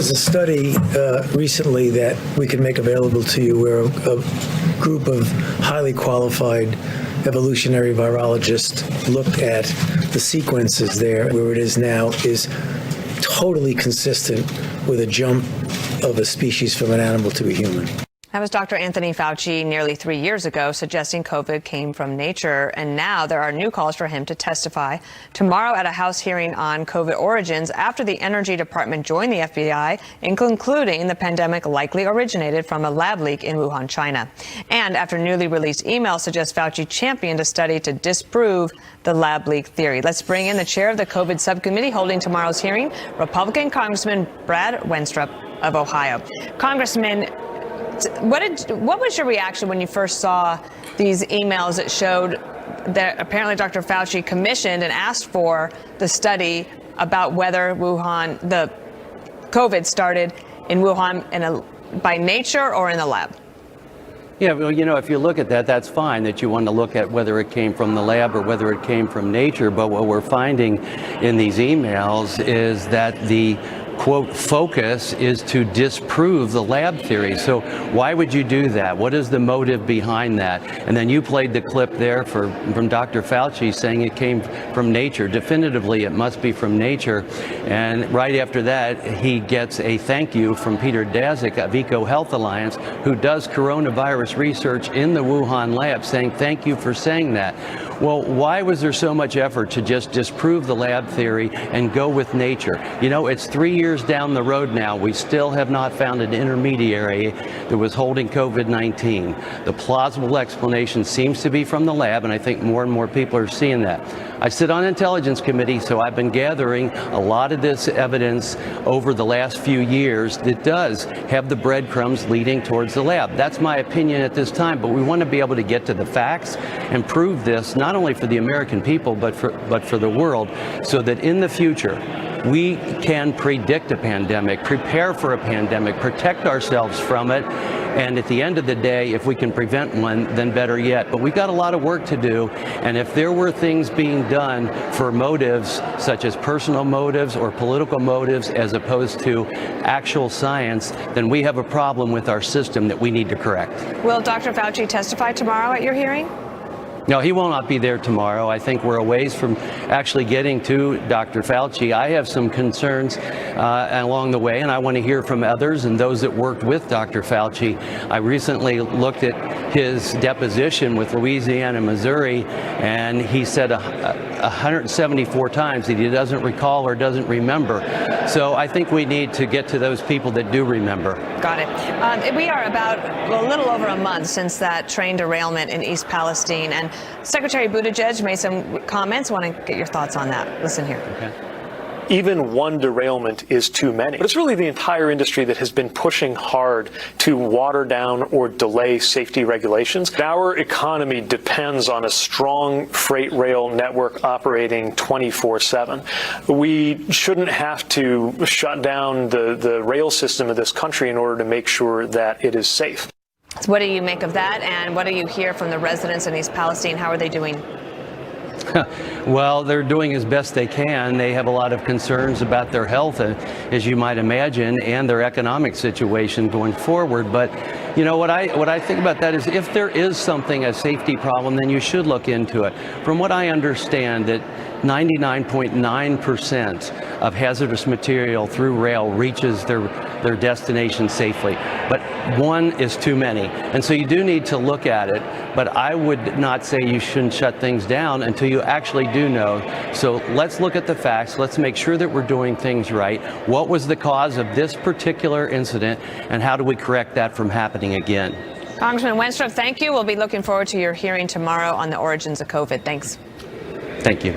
was a study recently that we could make available to you where a group of highly qualified evolutionary virologists looked at the sequences there. Where it is now is totally consistent with a jump of a species from an animal to a human. That was Dr. Anthony Fauci nearly 3 years ago, suggesting COVID came from nature. And now there are new calls for him to testify tomorrow at a House hearing on COVID origins after the Energy Department joined the FBI in concluding the pandemic likely originated from a lab leak in Wuhan, China. And after newly released emails suggest Fauci championed a study to disprove the lab leak theory. Let's bring in the chair of the COVID subcommittee holding tomorrow's hearing, Republican Congressman Brad Wenstrup of Ohio. Congressman, what was your reaction when you first saw these emails that showed that apparently Dr. Fauci commissioned and asked for the study about whether the COVID started in Wuhan by nature or in the lab? Yeah, well, if you look at that, that's fine that you want to look at whether it came from the lab or whether it came from nature. But what we're finding in these emails is that the quote, focus is to disprove the lab theory. So why would you do that? What is the motive behind that? And then you played the clip there from Dr. Fauci saying it came from nature. Definitively, it must be from nature. And right after that, he gets a thank you from Peter Daszak of Eco Health Alliance, who does coronavirus research in the Wuhan lab, saying thank you for saying that. Well, why was there so much effort to just disprove the lab theory and go with nature? It's 3 years down the road now. We still have not found an intermediary that was holding COVID-19. The plausible explanation seems to be from the lab, and I think more and more people are seeing that. I sit on Intelligence Committee, so I've been gathering a lot of this evidence over the last few years that does have the breadcrumbs leading towards the lab. That's my opinion at this time, but we want to be able to get to the facts and prove this not only for the American people, but for the world, so that in the future, we can predict a pandemic, prepare for a pandemic, protect ourselves from it, and at the end of the day, if we can prevent one, then better yet. But we've got a lot of work to do, and if there were things being done for motives, such as personal motives or political motives, as opposed to actual science, then we have a problem with our system that we need to correct. Will Dr. Fauci testify tomorrow at your hearing? No, he will not be there tomorrow. I think we're a ways from actually getting to Dr. Fauci. I have some concerns along the way, and I want to hear from others and those that worked with Dr. Fauci. I recently looked at his deposition with Louisiana and Missouri, and he said 174 times that he doesn't recall or doesn't remember. So I think we need to get to those people that do remember. Got it. We are about a little over a month since that train derailment in East Palestine, and Secretary Buttigieg made some comments. I want to get your thoughts on that. Listen here. Okay. Even one derailment is too many. But it's really the entire industry that has been pushing hard to water down or delay safety regulations. Our economy depends on a strong freight rail network operating 24/7. We shouldn't have to shut down the rail system of this country in order to make sure that it is safe. So what do you make of that, and what do you hear from the residents in East Palestine? How are they doing? Well, they're doing as best they can. They have a lot of concerns about their health, as you might imagine, and their economic situation going forward. But what I think about that is if there is something, a safety problem, then you should look into it. From what I understand, that 99.9% of hazardous material through rail reaches their destination safely. But one is too many. And so you do need to look at it. But I would not say you shouldn't shut things down until you actually do know. So let's look at the facts. Let's make sure that we're doing things right. What was the cause of this particular incident, and how do we correct that from happening again? Congressman Wenstrup, thank you. We'll be looking forward to your hearing tomorrow on the origins of COVID. Thanks. Thank you.